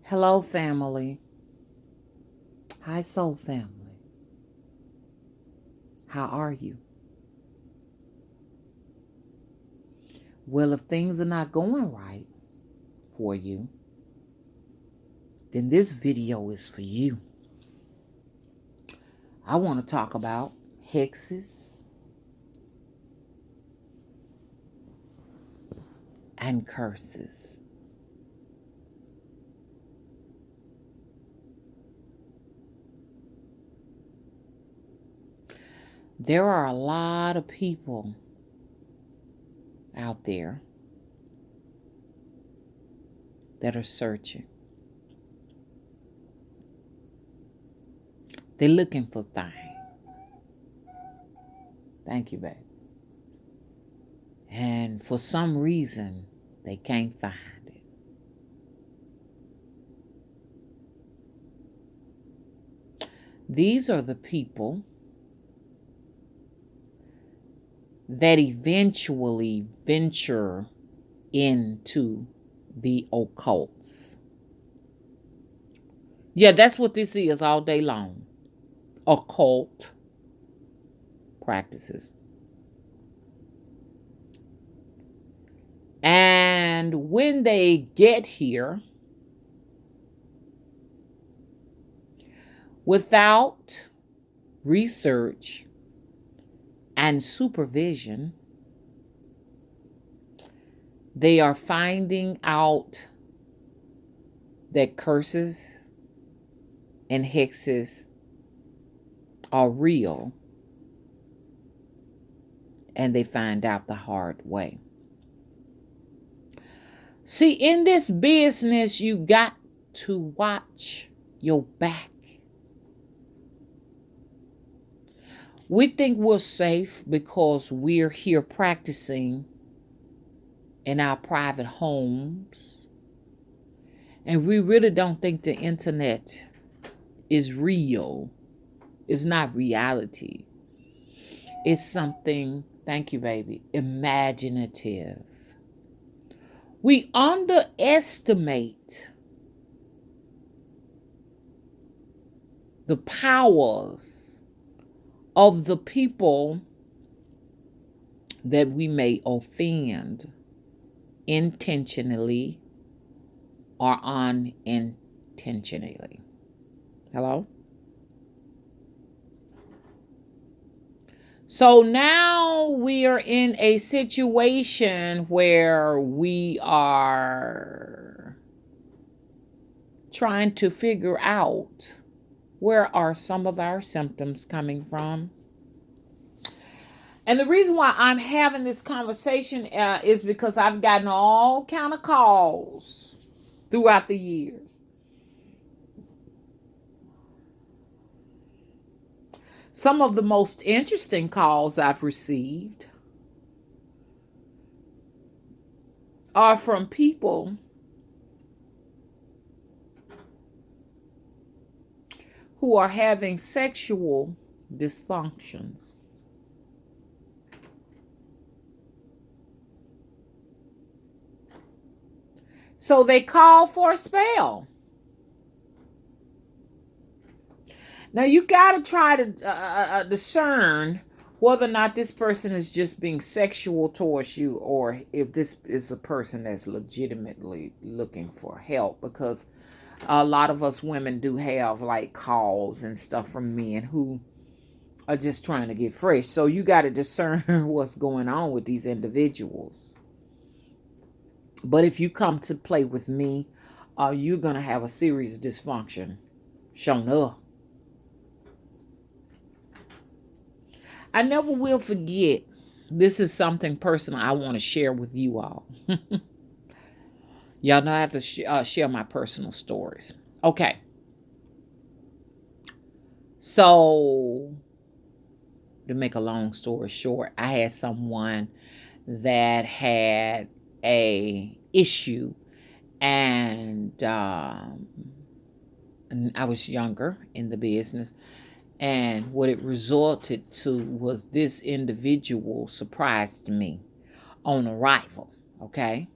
Hello, family. Hi, soul family. How are you? Well, if things are not going right for you, then this video is for you. I want to talk about hexes and curses. There are a lot of people out there that are searching. They're looking for things. Thank you, babe. And for some reason, they can't find it. These are the people that eventually venture into the occults. Yeah, that's what this is all day long. Occult practices. And when they get here, without research and supervision, they are finding out that curses and hexes are real, and they find out the hard way. See, in this business, you got to watch your back. We think we're safe because we're here practicing in our private homes. And we really don't think the internet is real. It's not reality. It's something, thank you, baby, imaginative. We underestimate the powers of the people that we may offend intentionally or unintentionally. Hello? So now we are in a situation where we are trying to figure out where are some of our symptoms coming from. And the reason why I'm having this conversation is because I've gotten all kind of calls throughout the years. Some of the most interesting calls I've received are from people who are having sexual dysfunctions. So they call for a spell. Now you got to try to discern whether or not this person is just being sexual towards you or if this is a person that's legitimately looking for help, because a lot of us women do have like calls and stuff from men who are just trying to get fresh. So you got to discern what's going on with these individuals. But if you come to play with me, you're going to have a serious dysfunction shown up. I never will forget. This is something personal I want to share with you all. Y'all know I have to share my personal stories. Okay. So, to make a long story short, I had someone that had a issue, and I was younger in the business. And what it resulted to was this individual surprised me on arrival, okay?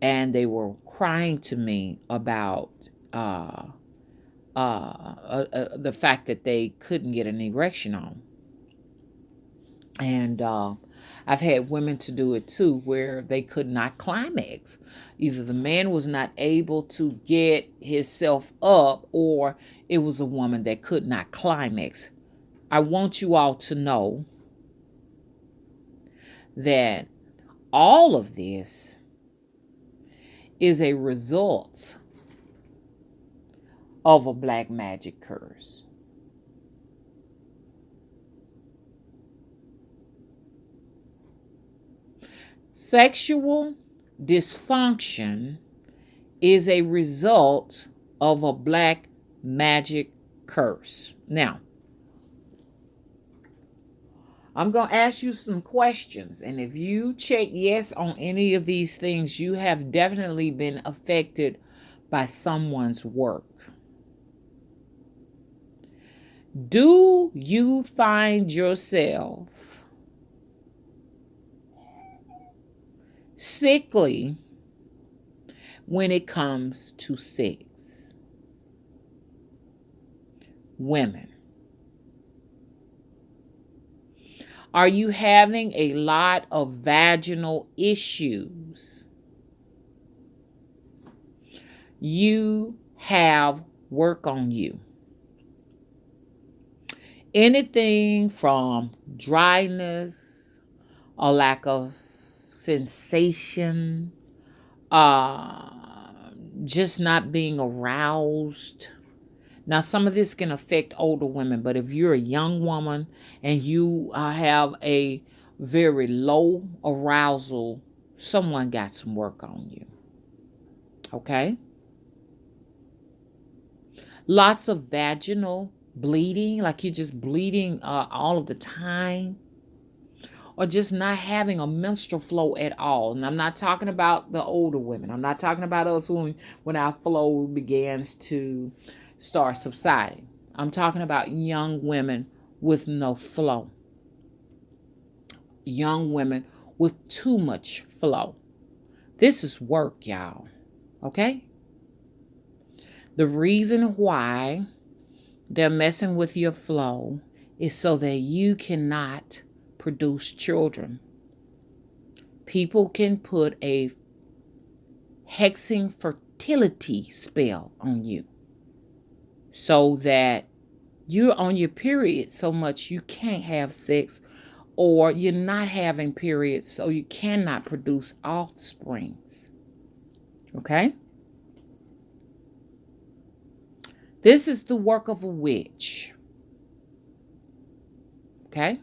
And they were crying to me about the fact that they couldn't get an erection on. And I've had women to do it too, where they could not climax. Either the man was not able to get himself up, or it was a woman that could not climax. I want you all to know that all of this is a result of a black magic curse. Sexual dysfunction is a result of a black magic curse. Now, I'm going to ask you some questions, and if you check yes on any of these things, you have definitely been affected by someone's work. Do you find yourself sickly when it comes to sex? Women. Are you having a lot of vaginal issues? You have work on you. Anything from dryness, a lack of sensation, just not being aroused. Now, some of this can affect older women, but if you're a young woman and you have a very low arousal, someone got some work on you. Okay? Lots of vaginal bleeding, like you're just bleeding all of the time, or just not having a menstrual flow at all. And I'm not talking about the older women. I'm not talking about us when our flow begins to start subsiding. I'm talking about young women with no flow. Young women with too much flow. This is work, y'all. Okay? The reason why they're messing with your flow is so that you cannot produce children. People can put a hexing fertility spell on you, so that you're on your period so much you can't have sex, or you're not having periods so you cannot produce offsprings. Okay? This is the work of a witch. Okay?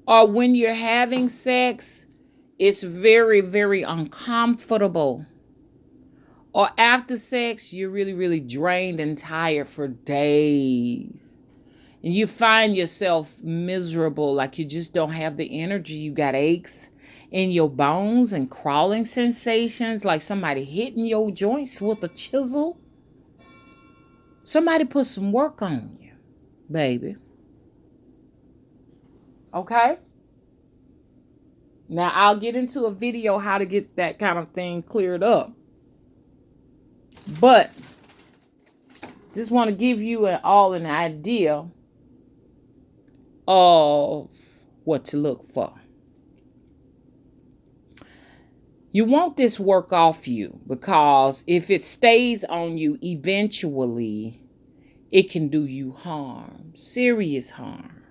Or when you're having sex, it's very, very uncomfortable. Or after sex, you're really, really drained and tired for days. And you find yourself miserable, like you just don't have the energy. You got aches in your bones and crawling sensations, like somebody hitting your joints with a chisel. Somebody put some work on you, baby. Okay? Now, I'll get into a video how to get that kind of thing cleared up. But just want to give you all an idea of what to look for. You want this work off you, because if it stays on you, eventually it can do you harm, serious harm.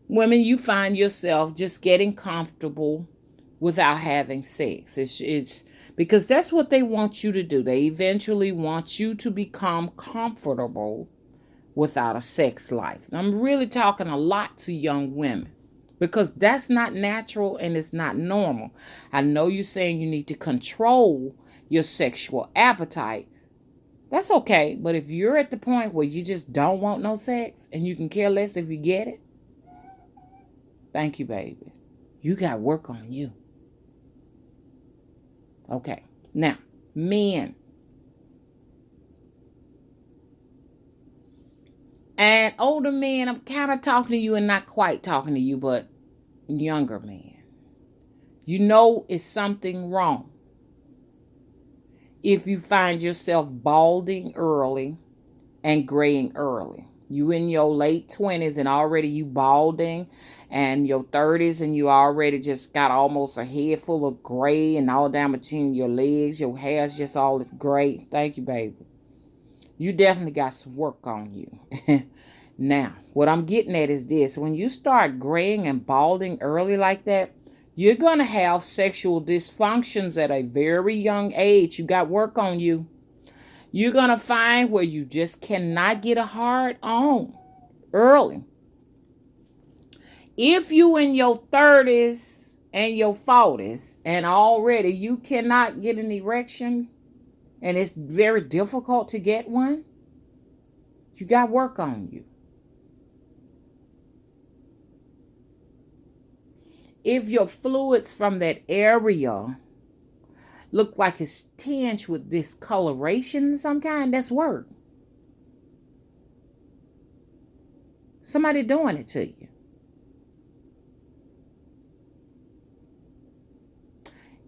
Women, you find yourself just getting comfortable without having sex. It's because that's what they want you to do. They eventually want you to become comfortable without a sex life. I'm really talking a lot to young women, because that's not natural and it's not normal. I know you're saying you need to control your sexual appetite. That's okay. But if you're at the point where you just don't want no sex and you can care less if you get it, thank you, baby. You got work on you. Okay. Now, men. And older men, I'm kind of talking to you and not quite talking to you, but younger men. You know it's something wrong. If you find yourself balding early and graying early. You in your late 20s and already you balding, and your 30s and you already just got almost a head full of gray and all down between your legs. Your hair's just all gray. Thank you, baby. You definitely got some work on you. Now, what I'm getting at is this. When you start graying and balding early like that, you're going to have sexual dysfunctions at a very young age. You got work on you. You're going to find where you just cannot get a hard on early. If you in your 30s and your 40s and already you cannot get an erection and it's very difficult to get one, you got work on you. If your fluids from that area look like it's tinged with discoloration of some kind, that's work. Somebody doing it to you.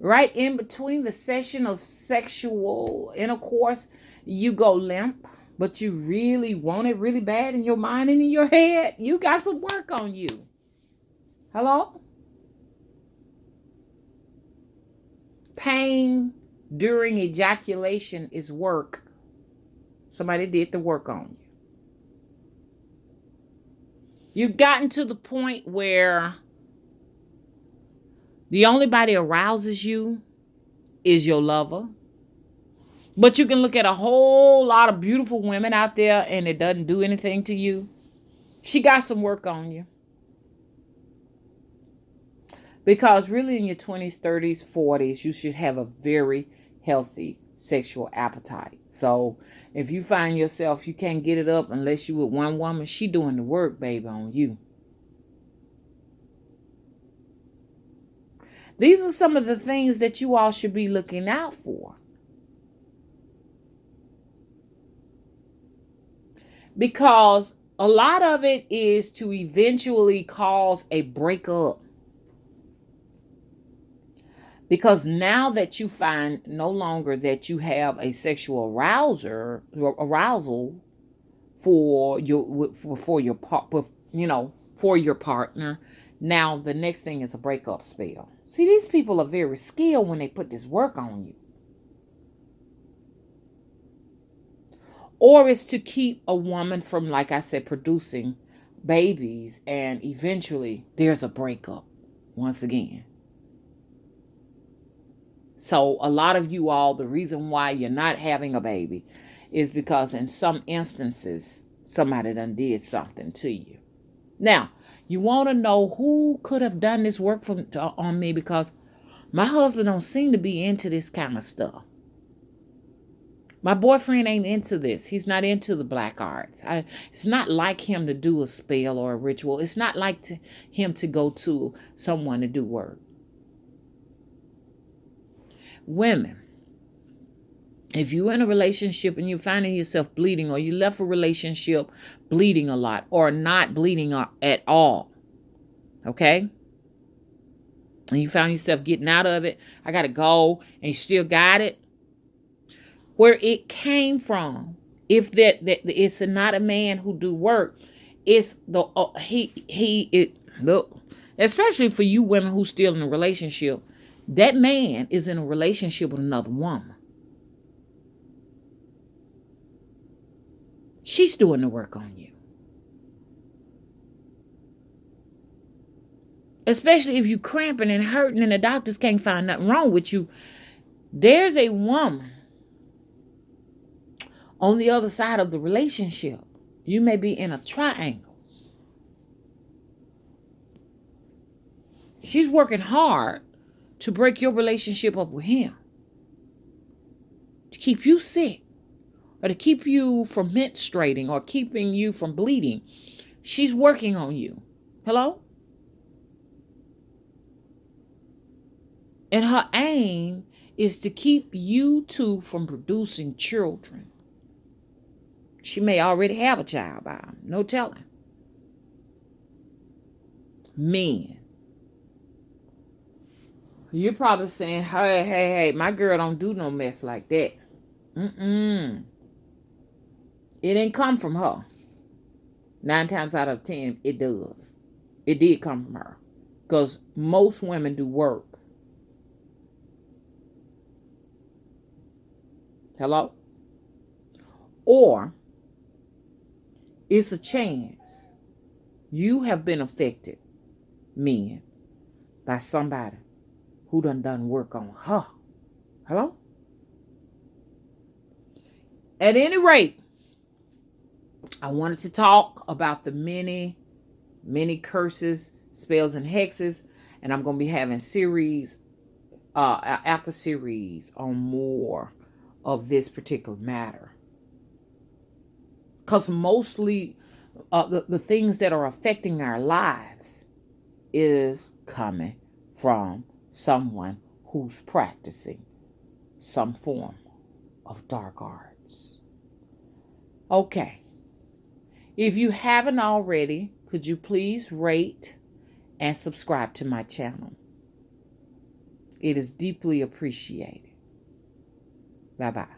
Right in between the session of sexual intercourse, you go limp, but you really want it really bad in your mind and in your head. You got some work on you. Hello? Pain during ejaculation is work. Somebody did the work on you. You've gotten to the point where the only body arouses you is your lover. But you can look at a whole lot of beautiful women out there and it doesn't do anything to you. She got some work on you. Because really in your 20s, 30s, 40s, you should have a very healthy sexual appetite. So if you find yourself, you can't get it up unless you with one woman, she doing the work, baby, on you. These are some of the things that you all should be looking out for. Because a lot of it is to eventually cause a breakup. Because now that you find no longer that you have a sexual arousal for your partner, now the next thing is a breakup spell. See, these people are very skilled when they put this work on you. Or it's to keep a woman from, like I said, producing babies, and eventually there's a breakup once again. So a lot of you all, the reason why you're not having a baby is because in some instances, somebody done did something to you. Now, you want to know who could have done this work on me, because my husband don't seem to be into this kind of stuff. My boyfriend ain't into this. He's not into the black arts. It's not like him to do a spell or a ritual. It's not like him to go to someone to do work. Women, if you're in a relationship and you're finding yourself bleeding, or you left a relationship bleeding a lot or not bleeding at all, okay? And you found yourself getting out of it, I got to go, and you still got it, where it came from, if that it's not a man who do work, it's the look, especially for you women who still in a relationship, that man is in a relationship with another woman. She's doing the work on you. Especially if you cramping and hurting and the doctors can't find nothing wrong with you. There's a woman on the other side of the relationship. You may be in a triangle. She's working hard to break your relationship up with him, to keep you sick, or to keep you from menstruating, or keeping you from bleeding. She's working on you. Hello? And her aim is to keep you two from producing children. She may already have a child by him. No telling. Men. You're probably saying, hey, my girl don't do no mess like that. Mm-mm. It didn't come from her. 9 times out of 10, it does. It did come from her. Because most women do work. Hello? Or it's a chance you have been affected, men, by somebody who done work on her. Hello? At any rate, I wanted to talk about the many curses, spells, and hexes, and I'm going to be having series after series on more of this particular matter. Because mostly the things that are affecting our lives is coming from someone who's practicing some form of dark arts. Okay. If you haven't already, could you please rate and subscribe to my channel? It is deeply appreciated. Bye-bye.